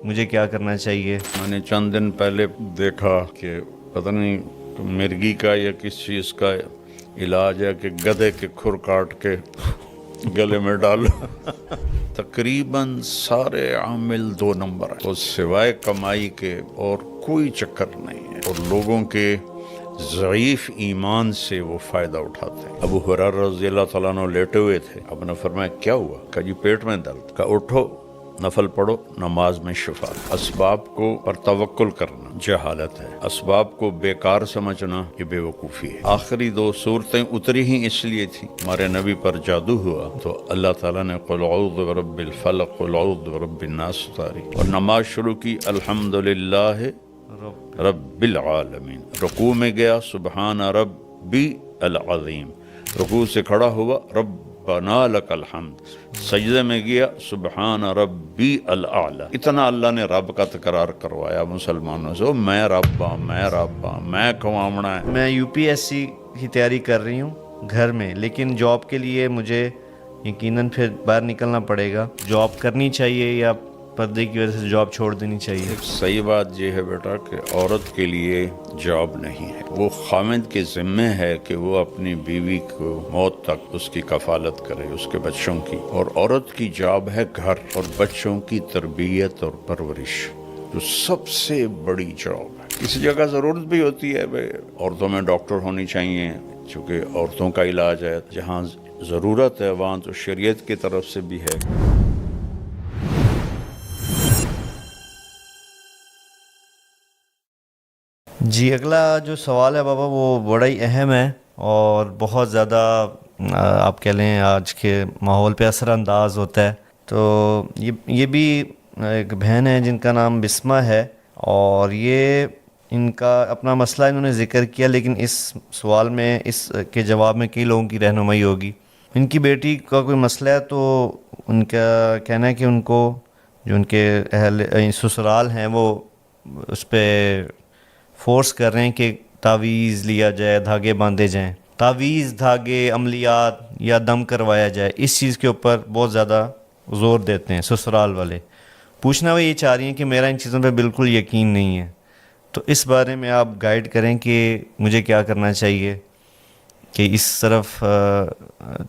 مجھے کیا کرنا چاہیے؟ میں نے چند دن پہلے دیکھا کہ پتہ نہیں مرغی کا یا کس چیز کا علاج ہے کہ گدھے کے کھر کاٹ کے گلے میں ڈالو۔ تقریباً سارے عامل 2 نمبر ہیں اور سوائے کمائی کے اور کوئی چکر نہیں ہے، اور لوگوں کے ضعیف ایمان سے وہ فائدہ اٹھاتے ہیں۔ ابو ہریرہ رضی اللہ تعالیٰ عنہ لیٹے ہوئے تھے، آپ نے فرمایا کیا ہوا؟ کہا جی پیٹ میں درد۔ کہا اٹھو نفل پڑھو، نماز میں شفا۔ اسباب کو پر توکل کرنا جہالت ہے، اسباب کو بیکار سمجھنا یہ بے وقوفی ہے۔ آخری 2 صورتیں اتری ہی اس لیے تھی، ہمارے نبی پر جادو ہوا تو اللہ تعالیٰ نے قل اعوذ برب الفلق قل اعوذ برب الناس اتاری، اور نماز شروع کی الحمدللہ رب العالمین۔ رکوع میں گیا سبحان ربی العظیم، رکوع سے کھڑا ہوا ربنا لک الحمد، سجدے میں گیا سبحان ربی الاعلی۔ اتنا اللہ نے رب کا تکرار کروایا مسلمانوں سے، میں رب ہوں، میں رب ہوں، میں کھوامنا ہے۔ میں UPSC کی تیاری کر رہی ہوں گھر میں، لیکن جاب کے لیے مجھے یقیناً پھر باہر نکلنا پڑے گا۔ جاب کرنی چاہیے یا پردے کی وجہ سے جاب چھوڑ دینی چاہیے؟ صحیح بات یہ ہے بیٹا کہ عورت کے لیے جاب نہیں ہے، وہ خاوند کے ذمے ہے کہ وہ اپنی بیوی کو موت تک اس کی کفالت کرے، اس کے بچوں کی، اور عورت کی جاب ہے گھر اور بچوں کی تربیت اور پرورش، جو سب سے بڑی جاب ہے۔ کسی جگہ ضرورت بھی ہوتی ہے عورتوں میں ڈاکٹر ہونی چاہیے، چونکہ عورتوں کا علاج ہے، جہاں ضرورت ہے وہاں تو شریعت کی طرف سے بھی ہے۔ جی اگلا جو سوال ہے بابا وہ بڑا ہی اہم ہے اور بہت زیادہ آپ کہہ لیں آج کے ماحول پہ اثر انداز ہوتا ہے۔ تو یہ بھی ایک بہن ہے جن کا نام بسمہ ہے، اور یہ ان کا اپنا مسئلہ انہوں نے ذکر کیا، لیکن اس سوال میں اس کے جواب میں کئی لوگوں کی رہنمائی ہوگی۔ ان کی بیٹی کا کوئی مسئلہ ہے تو ان کا کہنا ہے کہ ان کو جو ان کے اہل سسرال ہیں وہ اس پہ فورس کر رہے ہیں کہ تعویذ لیا جائے، دھاگے باندھے جائیں، تعویذ، دھاگے، عملیات یا دم کروایا جائے، اس چیز کے اوپر بہت زیادہ زور دیتے ہیں سسرال والے۔ پوچھنا وہ یہ چاہ رہی ہیں کہ میرا ان چیزوں پہ بالکل یقین نہیں ہے، تو اس بارے میں آپ گائیڈ کریں کہ مجھے کیا کرنا چاہیے، کہ اس طرف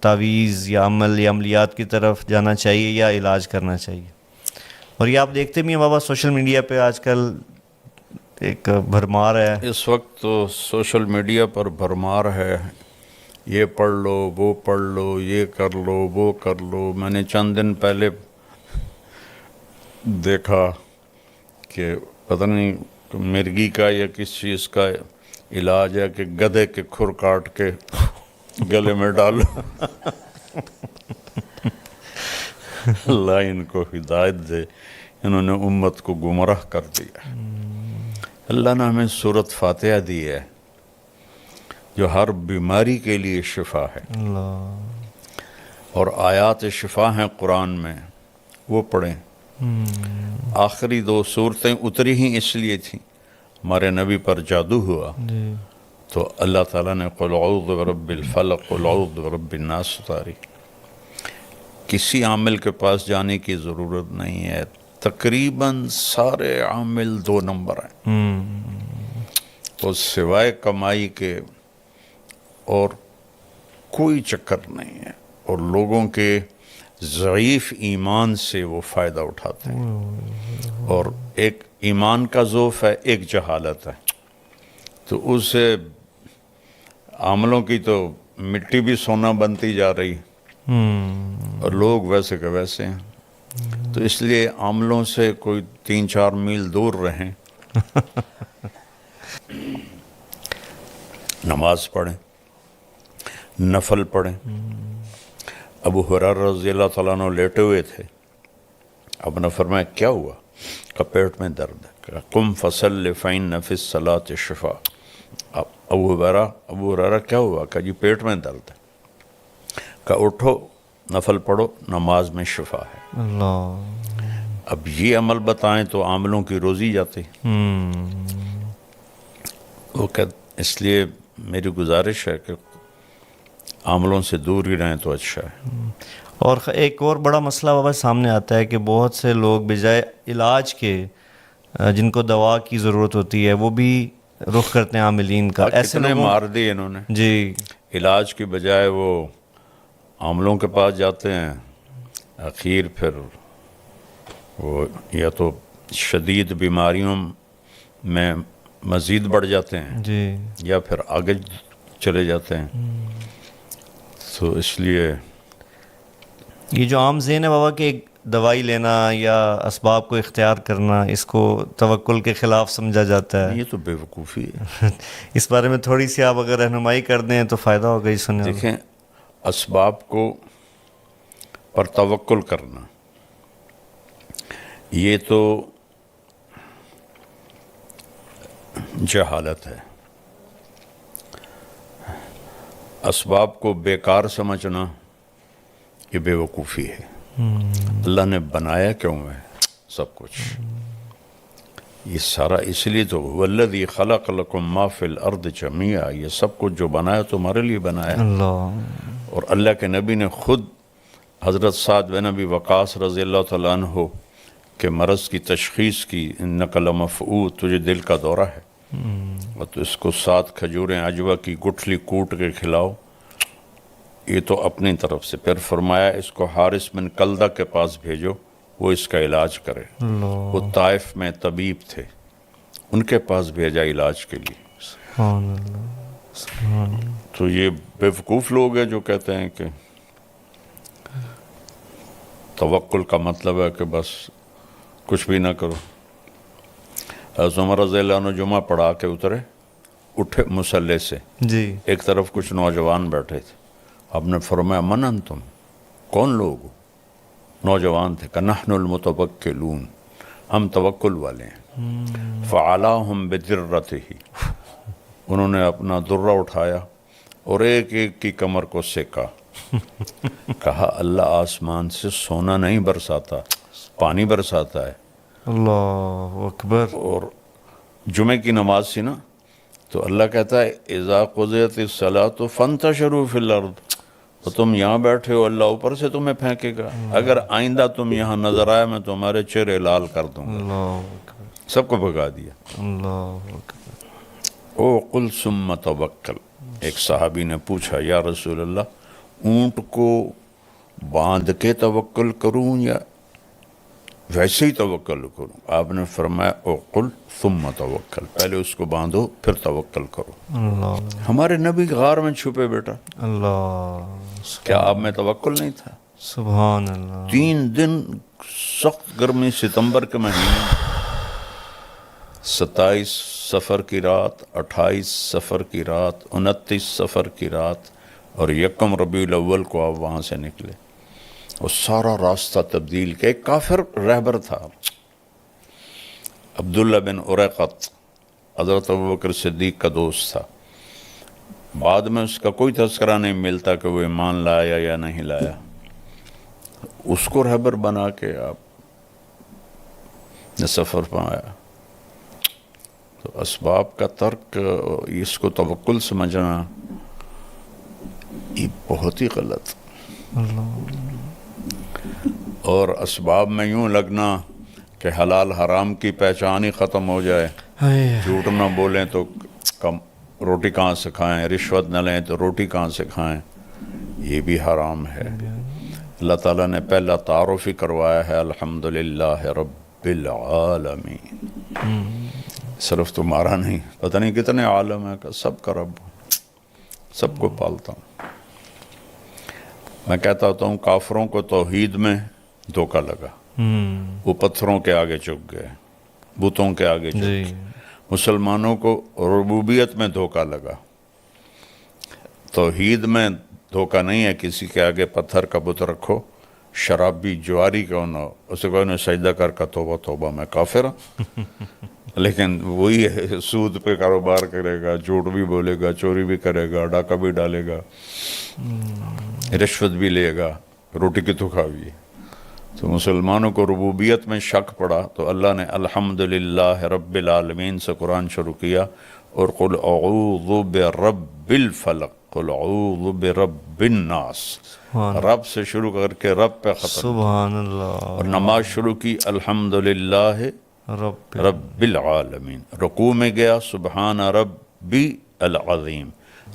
تعویذ یا عمل یا عملیات کی طرف جانا چاہیے یا علاج کرنا چاہیے؟ اور یہ آپ دیکھتے بھی ہیں بابا سوشل میڈیا پہ آج کل ایک بھرمار ہے۔ اس وقت تو سوشل میڈیا پر بھرمار ہے، یہ پڑھ لو، وہ پڑھ لو، یہ کر لو، وہ کر لو۔ میں نے چند دن پہلے دیکھا کہ پتہ نہیں مرغی کا یا کس چیز کا علاج ہے کہ گدھے کے کھر کاٹ کے گلے میں ڈالو۔ اللہ ان کو ہدایت دے، انہوں نے امت کو گمراہ کر دیا۔ اللہ نے ہمیں سورۃ فاتحہ دی ہے جو ہر بیماری کے لیے شفا ہے، اور آیات شفا ہیں قرآن میں، وہ پڑھیں۔ آخری 2 صورتیں اتری ہی اس لیے تھیں، ہمارے نبی پر جادو ہوا تو اللہ تعالیٰ نے قل اعوذ برب الفلق قل اعوذ برب الناس اتاری۔ کسی عامل کے پاس جانے کی ضرورت نہیں ہے، تقریباً سارے عامل 2 نمبر ہیں، اور سوائے کمائی کے اور کوئی چکر نہیں ہے، اور لوگوں کے ضعیف ایمان سے وہ فائدہ اٹھاتے ہیں، اور ایک ایمان کا ضعف ہے، ایک جہالت ہے، تو اس سے عاملوں کی تو مٹی بھی سونا بنتی جا رہی، اور لوگ ویسے کہ ویسے ہیں۔ تو اس لیے عاملوں سے کوئی 3-4 میل دور رہیں، نماز پڑھیں، نفل پڑھیں۔ ابو ہریرہ رضی اللہ تعالیٰ عنہ لیٹے ہوئے تھے، آپ نے فرمایا کیا ہوا؟ کہ پیٹ میں درد ہے۔ کہ قم فصل فإن فی الصلاۃ شفاء۔ ابو ہریرہ کیا ہوا؟ کہ جی پیٹ میں درد ہے۔ کہ اٹھو نفل پڑھو، نماز میں شفا ہے۔ اللہ، اب یہ عمل بتائیں تو عاملوں کی روزی جاتی۔ وہ کہ اس لیے میری گزارش ہے کہ عاملوں سے دور ہی رہیں تو اچھا ہے۔ اور ایک اور بڑا مسئلہ بابا سامنے آتا ہے کہ بہت سے لوگ بجائے علاج کے جن کو دوا کی ضرورت ہوتی ہے وہ بھی رخ کرتے ہیں عاملین کا. ایسے کتنے لوگوں مار دیے انہوں نے. جی علاج کی بجائے وہ عاملوں کے پاس جاتے ہیں, اخیر پھر وہ یا تو شدید بیماریوں میں مزید بڑھ جاتے ہیں جی یا پھر آگے چلے جاتے ہیں. تو اس لیے یہ جو عام ذہن ہے بابا کہ ایک دوائی لینا یا اسباب کو اختیار کرنا اس کو توکل کے خلاف سمجھا جاتا ہے. یہ تو بے وقوفی ہے. اس بارے میں تھوڑی سی آپ اگر رہنمائی کر دیں تو فائدہ ہوگا. یہ سننے والوں دیکھیں, اسباب کو پر توکل کرنا یہ تو جہالت ہے. اسباب کو بیکار سمجھنا یہ بے وقوفی ہے. اللہ نے بنایا کیوں ہے سب کچھ؟ یہ سارا اس لیے تو والذی خلق لکم ما فی الارض جمیعا, یہ سب کچھ جو بنایا تمہارے لیے بنایا. اللہ. اور اللہ کے نبی نے خود حضرت سعد بن ابی وقاص رضی اللہ تعالیٰ عنہ کے مرض کی تشخیص کی, انک لمفعود, تجھے دل کا دورہ ہے, اور تو اس کو 7 کھجوریں عجوہ کی گٹھلی کوٹ کے کھلاؤ. یہ تو اپنی طرف سے. پھر فرمایا اس کو حارث بن کلدہ کے پاس بھیجو, وہ اس کا علاج کرے. وہ طائف میں طبیب تھے, ان کے پاس بھیجا علاج کے لیے. سبحان اللہ, سبحان اللہ. تو یہ بیوقوف لوگ ہیں جو کہتے ہیں کہ توکل کا مطلب ہے کہ بس کچھ بھی نہ کرو. حضرت عمر رضی اللہ عنہ جمعہ پڑھا کے اترے, اٹھے مصلی سے, جی ایک طرف کچھ نوجوان بیٹھے تھے. آپ نے فرمایا من انتم, کون لوگ ہو؟ نوجوان تھے. کہ نحن المتوکلون, ہم توکل والے ہیں. فعلاہم بدرتہ, انہوں نے اپنا درہ اٹھایا اور ایک ایک کی کمر کو سیکا. کہا اللہ آسمان سے سونا نہیں برساتا, پانی برساتا ہے. اللہ اکبر. اور جمعہ کی نماز تھی نا, تو اللہ کہتا ہے اذا قضیت الصلاۃ فانتشروا فی الارض, تو تم یہاں بیٹھے ہو, اللہ اوپر سے تمہیں پھینکے گا. اگر آئندہ تم یہاں نظر آئے میں تمہارے چہرے لال کر دوں گا. اللہ اکبر. سب کو بھگا دیا. اللہ اکبر. او قل ثم توکل. ایک صحابی نے پوچھا یا رسول اللہ, اونٹ کو باندھ کے توکل کروں یا ویسے ہی توکل کروں؟ آپ نے فرمایا او قل ثم توکل, پہلے اس کو باندھو پھر توکل کرو. اللہ. ہمارے نبی غار میں چھپے بیٹا, اللہ. کیا آپ میں توکل نہیں تھا؟ سبحان اللہ. 3 دن سخت گرمی ستمبر کے مہینے, 27 صفر کی رات, 28 صفر کی رات, 29 صفر کی رات, اور 1 ربیع الاول کو آپ وہاں سے نکلے. اور سارا راستہ تبدیل کیا. ایک کافر رہبر تھا, عبداللہ بن اریقط, حضرت ابوبکر صدیق کا دوست تھا. بعد میں اس کا کوئی تذکرہ نہیں ملتا کہ وہ ایمان لایا یا نہیں لایا. اس کو رہبر بنا کے آپ نے سفر پایا. تو اسباب کا ترک, اس کو توکل سمجھنا, یہ بہت ہی غلط. اور اسباب میں یوں لگنا کہ حلال حرام کی پہچان ہی ختم ہو جائے. جھوٹ نہ بولیں تو روٹی کہاں سے کھائیں, رشوت نہ لیں تو روٹی کہاں سے کھائیں, یہ بھی حرام ہے. اللہ تعالیٰ نے پہلا تعارف ہی کروایا ہے الحمدللہ رب العالمین. صرف تمہارا نہیں, پتہ نہیں کتنے عالم ہیں, کہ سب کا رب, سب کو پالتا ہوں. میں کہتا ہوتا ہوں کافروں کو توحید میں دھوکہ لگا, وہ پتھروں کے آگے جھک گئے, بتوں کے آگے جھک گئے. مسلمانوں کو ربوبیت میں دھوکہ لگا, توحید میں دھوکہ نہیں ہے. کسی کے آگے پتھر کا بت رکھو, شرابی جواری کون ہو, اسے کوئی نہ سجدہ کر کا توبہ توبہ میں کافر ہوں. لیکن وہی سود پہ کاروبار کرے گا, جھوٹ بھی بولے گا, چوری بھی کرے گا, ڈاکہ بھی ڈالے گا, رشوت بھی لے گا, روٹی کی تو کھاوی. تو مسلمانوں کو ربوبیت میں شک پڑا تو اللہ نے الحمدللہ رب العالمین سے قرآن شروع کیا, اور قل اعوذ برب الفلق, قل اعوذ برب الناس، رب سے شروع کر کے رب پہ ختم، سبحان اللہ، اور نماز شروع کی الحمدللہ رب رب العالمین، رکوع میں گیا سبحان ربی العظیم،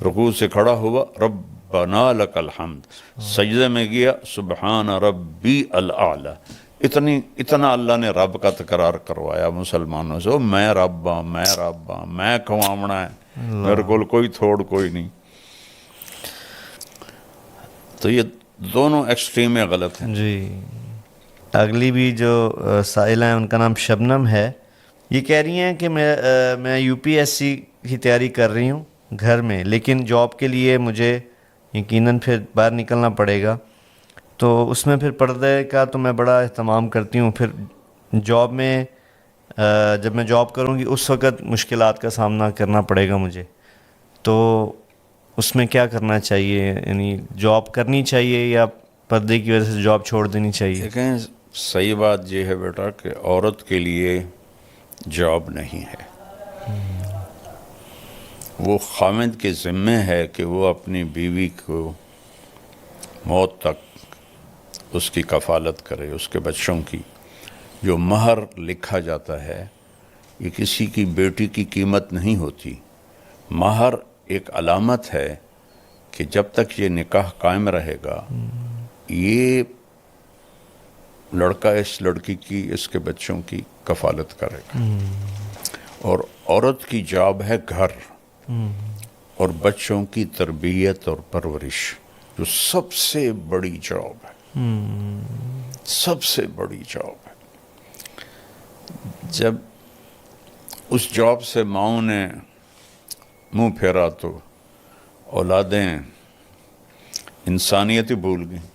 رکوع سے کھڑا ہوا ربنا لک الحمد، سجدے میں گیا سبحان ربی الاعلی۔ اتنا اللہ نے رب کا تکرار کروایا مسلمانوں سے، میں رب ہاں، میں رب ہاں، میں کھوامنا ہے، میرے کول کوئی تھوڑ کوئی نہیں۔ تو یہ دونوں ایکسٹریم غلط ہیں۔ جی۔ اگلی بھی جو سائلہ ہیں ان کا نام شبنم ہے، یہ کہہ رہی ہیں کہ میں یو پی ایس سی کی تیاری کر رہی ہوں گھر میں، لیکن جاب کے لیے مجھے یقیناً پھر باہر نکلنا پڑے گا، تو اس میں پھر پردے کا تو میں بڑا اہتمام کرتی ہوں، پھر جاب میں جب میں جاب کروں گی اس وقت مشکلات کا سامنا کرنا پڑے گا مجھے، تو اس میں کیا کرنا چاہیے؟ یعنی جاب کرنی چاہیے یا پردے کی وجہ سے جاب چھوڑ دینی چاہیے؟ دیکھیں صحیح بات یہ ہے بیٹا کہ عورت کے لیے جاب نہیں ہے، وہ خاوند کے ذمہ ہے کہ وہ اپنی بیوی کو موت تک اس کی کفالت کرے، اس کے بچوں کی۔ جو مہر لکھا جاتا ہے یہ کسی کی بیٹی کی قیمت نہیں ہوتی، مہر ایک علامت ہے کہ جب تک یہ نکاح قائم رہے گا یہ لڑکا اس لڑکی کی، اس کے بچوں کی کفالت کرے گا۔ اور عورت کی جاب ہے گھر اور بچوں کی تربیت اور پرورش، جو سب سے بڑی جاب ہے، سب سے بڑی جاب ہے۔ جب اس جاب سے ماؤں نے منہ پھیرا تو اولادیں انسانیت ہی بھول گئیں۔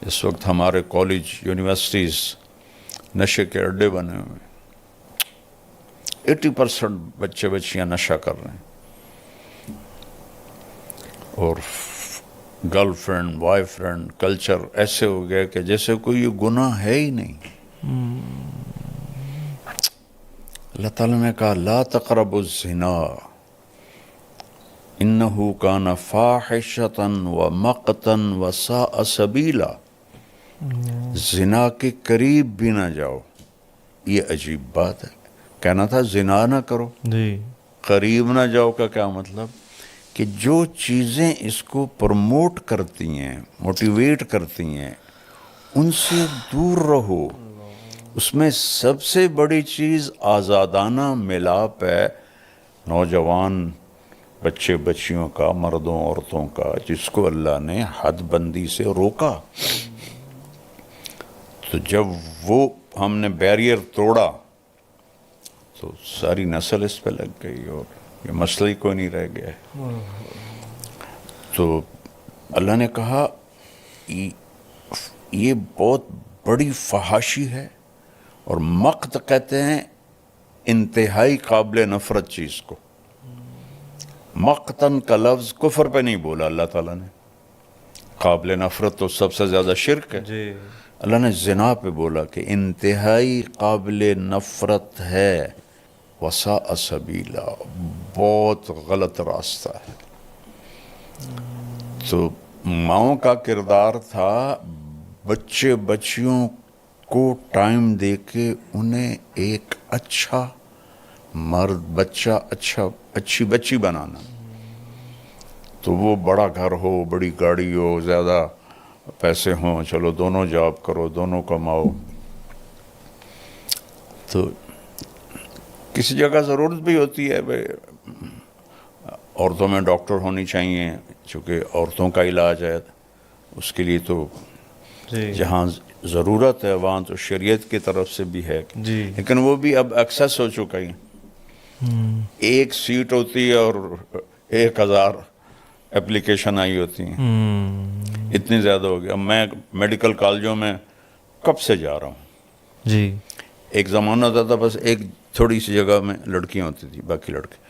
اس وقت ہمارے کالج یونیورسٹیز نشے کے اڈے بنے ہوئے، 80% بچے بچیاں نشہ کر رہے ہیں، اور girl friend boy friend culture ایسے ہو گیا کہ جیسے کوئی یہ گناہ ہے ہی نہیں۔ اللہ تعالیٰ نے کہا لا تقربوا الزنا انہ کان فاحشۃ ومقتا وساء سبیلا، زنا کے قریب بھی نہ جاؤ۔ یہ عجیب بات ہے، کہنا تھا زنا نہ کرو، جی، قریب نہ جاؤ کا کیا مطلب؟ کہ جو چیزیں اس کو پروموٹ کرتی ہیں، موٹیویٹ کرتی ہیں، ان سے دور رہو۔ اس میں سب سے بڑی چیز آزادانہ ملاپ ہے نوجوان بچے بچیوں کا، مردوں عورتوں کا، جس کو اللہ نے حد بندی سے روکا۔ تو جب وہ ہم نے بیریئر توڑا تو ساری نسل اس پہ لگ گئی اور یہ مسئلہ ہی کوئی نہیں رہ گیا ہے۔ تو اللہ نے کہا یہ بہت بڑی فحاشی ہے، اور مقت کہتے ہیں انتہائی قابل نفرت چیز کو۔ مقتن کا لفظ کفر پہ نہیں بولا اللہ تعالیٰ نے، قابل نفرت تو سب سے زیادہ شرک ہے، جی، اللہ نے زنا پہ بولا کہ انتہائی قابل نفرت ہے، وساء سبیلا، بہت غلط راستہ ہے۔ تو ماؤں کا کردار تھا بچے بچیوں کو ٹائم دے کے انہیں ایک اچھا مرد بچہ، اچھی بچی بنانا۔ تو وہ بڑا گھر ہو، بڑی گاڑی ہو، زیادہ پیسے ہوں، چلو دونوں جاب کرو، دونوں کماؤ۔ تو کسی جگہ ضرورت بھی ہوتی ہے بھائی عورتوں میں ڈاکٹر ہونی چاہیے، چونکہ عورتوں کا علاج ہے، اس کے لیے تو جی، جہاں ضرورت ہے وہاں تو شریعت کی طرف سے بھی ہے، جی، لیکن وہ بھی اب ایکسیس ہو چکا ہے۔ ایک سیٹ ہوتی ہے اور 1000 اپلیکیشن آئی ہوتی ہیں، اتنی زیادہ ہو گیا۔ اب میں میڈیکل کالجوں میں کب سے جا رہا ہوں، جی، ایک زمانہ ہوتا تھا بس ایک تھوڑی سی جگہ میں لڑکیاں ہوتی تھی، باقی لڑکے۔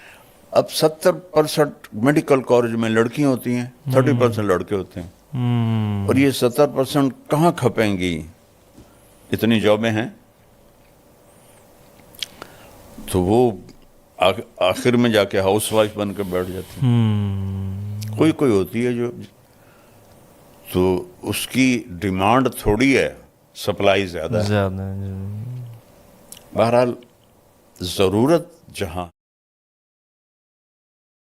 اب 70% میڈیکل کالج میں لڑکیاں ہوتی ہیں، 30% لڑکے ہوتے ہیں، اور یہ 70% کہاں کھپیں گی؟ اتنی جابیں ہیں۔ تو وہ آخر میں جا کے ہاؤس وائف بن کے بیٹھ جاتی ہیں. کوئی ہوتی ہے جو تو اس کی ڈیمانڈ تھوڑی ہے، سپلائی زیادہ ہے. زیادہ بہرحال ضرورت جہاں